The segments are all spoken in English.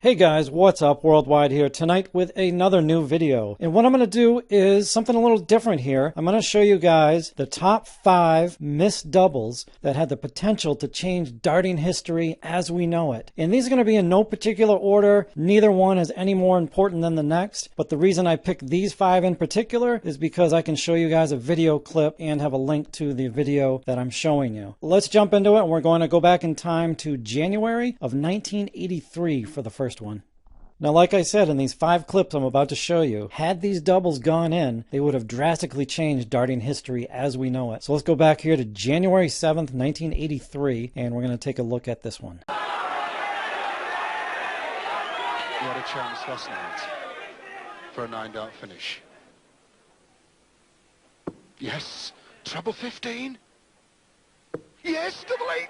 Hey guys, what's up? Worldwide here tonight with another new video. And what I'm going to do is something a little different here. I'm going to show you guys the top 5 missed doubles that had the potential to change darting history as we know it. And these are going to be in no particular order. Neither one is any more important than the next. But the reason I picked these 5 in particular is because I can show you guys a video clip and have a link to the video that I'm showing you. Let's jump into it. And we're going to go back in time to January of 1983 for the first one. Now, like I said, in these 5 clips I'm about to show you, had these doubles gone in, they would have drastically changed darting history as we know it. So let's go back here to January 7th, 1983, and we're going to take a look at this one. What a chance last night for a 9-dart finish. Yes, treble 15. Yes, double 18.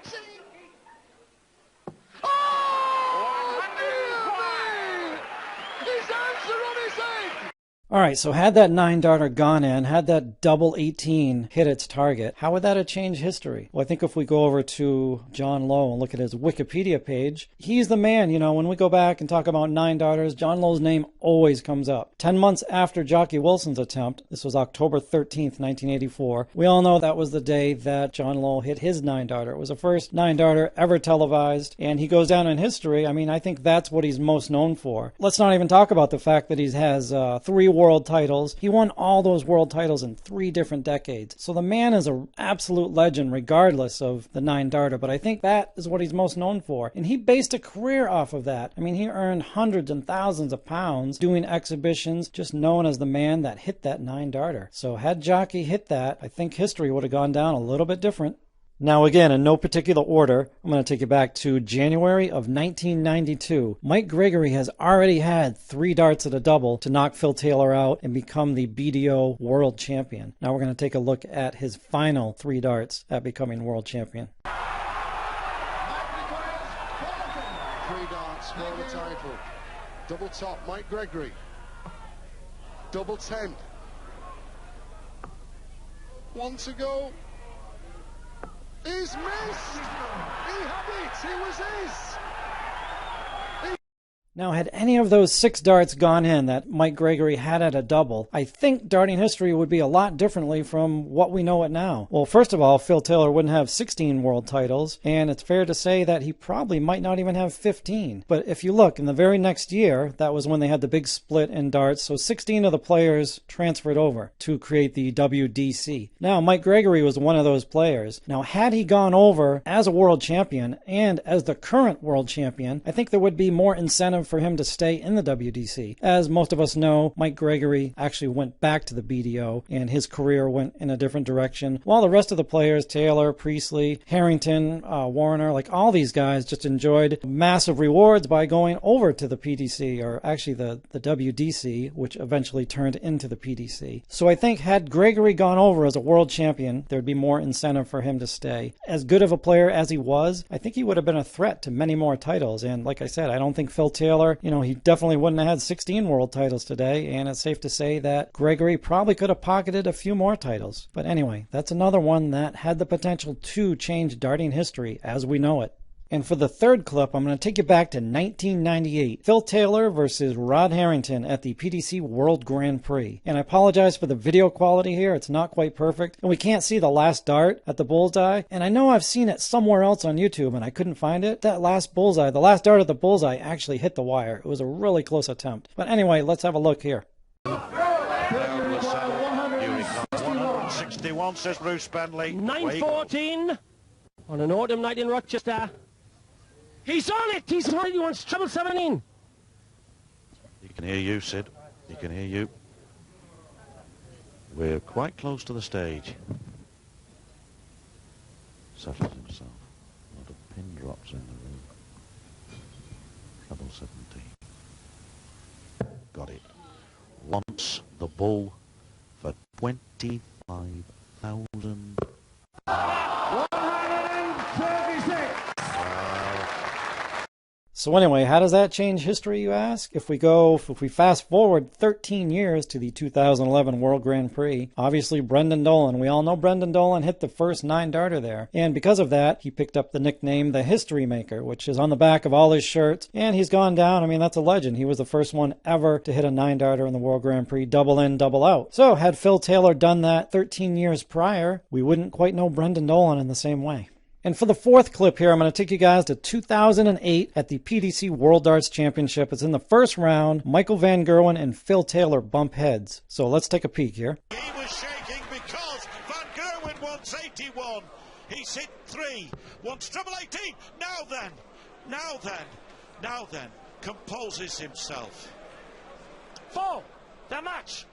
All right, so had that 9-darter gone in, had that double 18 hit its target, how would that have changed history? Well, I think if we go over to John Lowe and look at his Wikipedia page, he's the man. You know, when we go back and talk about 9-darters, John Lowe's name always comes up. 10 months after Jockey Wilson's attempt, this was October 13th, 1984, we all know that was the day that John Lowe hit his 9-darter. It was the first 9-darter ever televised, and he goes down in history. I mean, I think that's what he's most known for. Let's not even talk about the fact that he has 3 world titles. He won all those world titles in 3 different decades. So the man is an absolute legend regardless of the 9-darter, but I think that is what he's most known for. And he based a career off of that. I mean, he earned hundreds and thousands of pounds doing exhibitions, just known as the man that hit that 9-darter. So had Jockey hit that, I think history would have gone down a little bit different. Now again, in no particular order, I'm going to take you back to January of 1992. Mike Gregory has already had 3 darts at a double to knock Phil Taylor out and become the BDO world champion. Now we're going to take a look at his final 3 darts at becoming world champion. 3 darts for the title. Double top, Mike Gregory. Double 10. 1 to go. He's missed! He had it! It was his! Now, had any of those 6 darts gone in that Mike Gregory had at a double, I think darting history would be a lot differently from what we know it now. Well, first of all, Phil Taylor wouldn't have 16 world titles, and it's fair to say that he probably might not even have 15. But if you look, in the very next year, that was when they had the big split in darts, so 16 of the players transferred over to create the WDC. Now, Mike Gregory was one of those players. Now, had he gone over as a world champion and as the current world champion, I think there would be more incentive for him to stay in the WDC. As most of us know, Mike Gregory actually went back to the BDO and his career went in a different direction, while the rest of the players, Taylor, Priestley, Harrington, Warner, like all these guys just enjoyed massive rewards by going over to the PDC, or actually the WDC, which eventually turned into the PDC. So I think had Gregory gone over as a world champion, there'd be more incentive for him to stay. As good of a player as he was, I think he would have been a threat to many more titles. And like I said, I don't think Phil Taylor, you know, he definitely wouldn't have had 16 world titles today, and it's safe to say that Gregory probably could have pocketed a few more titles. But anyway, that's another one that had the potential to change darting history as we know it. And for the third clip, I'm going to take you back to 1998. Phil Taylor versus Rod Harrington at the PDC World Grand Prix. And I apologize for the video quality here. It's not quite perfect. And we can't see the last dart at the bullseye. And I know I've seen it somewhere else on YouTube and I couldn't find it. That last bullseye, the last dart at the bullseye actually hit the wire. It was a really close attempt. But anyway, let's have a look here. 161, says Bruce Spanley. 9:14 on an autumn night in Rochester. He's on it! He's on it! He wants treble 17. He can hear you, Sid. He can hear you. We're quite close to the stage. Settles himself. A lot of pin drops in the room. Treble 17. Got it. Wants the bull for 25,000. 136. So anyway, how does that change history, you ask? If we fast forward 13 years to the 2011 World Grand Prix, obviously Brendan Dolan, we all know Brendan Dolan hit the first 9-darter there. And because of that, he picked up the nickname the History Maker, which is on the back of all his shirts. And he's gone down. I mean, that's a legend. He was the first one ever to hit a 9-darter in the World Grand Prix, double in, double out. So had Phil Taylor done that 13 years prior, we wouldn't quite know Brendan Dolan in the same way. And for the fourth clip here, I'm going to take you guys to 2008 at the PDC World Darts Championship. It's in the first round. Michael Van Gerwen and Phil Taylor bump heads. So let's take a peek here. He was shaking because Van Gerwen wants 81. He's hit 3. Wants treble 18. Now then, composes himself. 4. The match.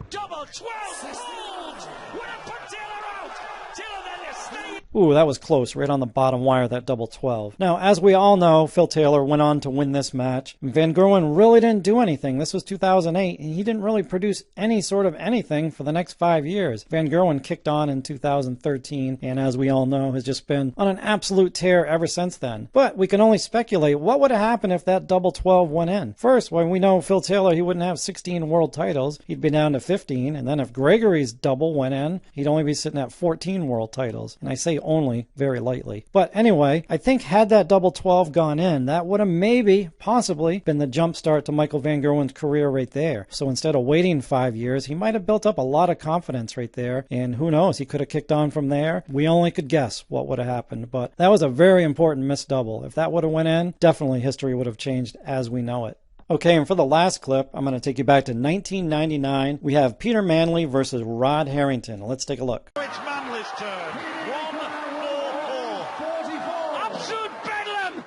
Double 12. Hold. Would have put Taylor out. Taylor then is staying. Ooh, that was close, right on the bottom wire, that double 12. Now, as we all know, Phil Taylor went on to win this match. Van Gerwen really didn't do anything. This was 2008, and he didn't really produce any sort of anything for the next 5 years. Van Gerwen kicked on in 2013, and as we all know, has just been on an absolute tear ever since then. But we can only speculate what would have happened if that double 12 went in. First, when we know Phil Taylor, he wouldn't have 16 world titles. He'd be down to 15, and then if Gregory's double went in, he'd only be sitting at 14 world titles. And I say only very lightly. But anyway, I think had that double 12 gone in, that would have possibly been the jump start to Michael Van Gerwen's career right there. So instead of waiting 5 years, he might have built up a lot of confidence right there. And who knows, he could have kicked on from there. We only could guess what would have happened. But that was a very important missed double. If that would have went in, definitely history would have changed as we know it. Okay, and for the last clip, I'm going to take you back to 1999. We have Peter Manley versus Rod Harrington. Let's take a look. It's Manley's turn. 1-4-4. Absolute bedlam.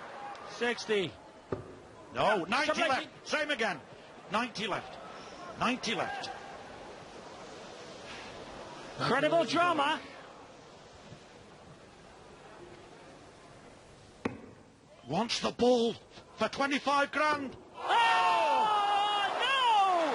60. No, 90 left. Same again. 90 left. 90 left. Incredible drama. Wants the ball for 25 grand. Oh, no!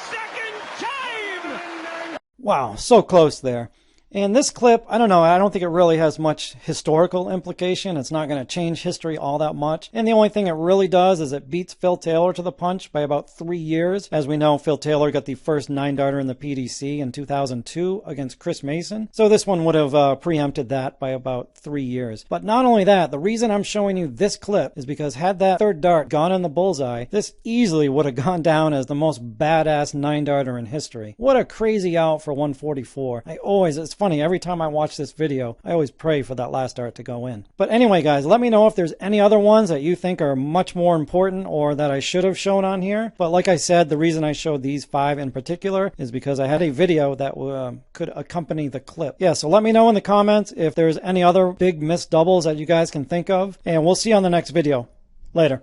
Second time! Wow, so close there. And this clip, I don't know, I don't think it really has much historical implication. It's not going to change history all that much. And the only thing it really does is it beats Phil Taylor to the punch by about 3 years. As we know, Phil Taylor got the first 9-darter in the PDC in 2002 against Chris Mason. So this one would have preempted that by about 3 years. But not only that, the reason I'm showing you this clip is because had that third dart gone in the bullseye, this easily would have gone down as the most badass 9-darter in history. What a crazy out for 144. It's funny, every time I watch this video, I always pray for that last dart to go in. But anyway, guys, let me know if there's any other ones that you think are much more important or that I should have shown on here. But like I said, the reason I showed these 5 in particular is because I had a video that could accompany the clip. Yeah, so let me know in the comments if there's any other big missed doubles that you guys can think of, and we'll see you on the next video. Later.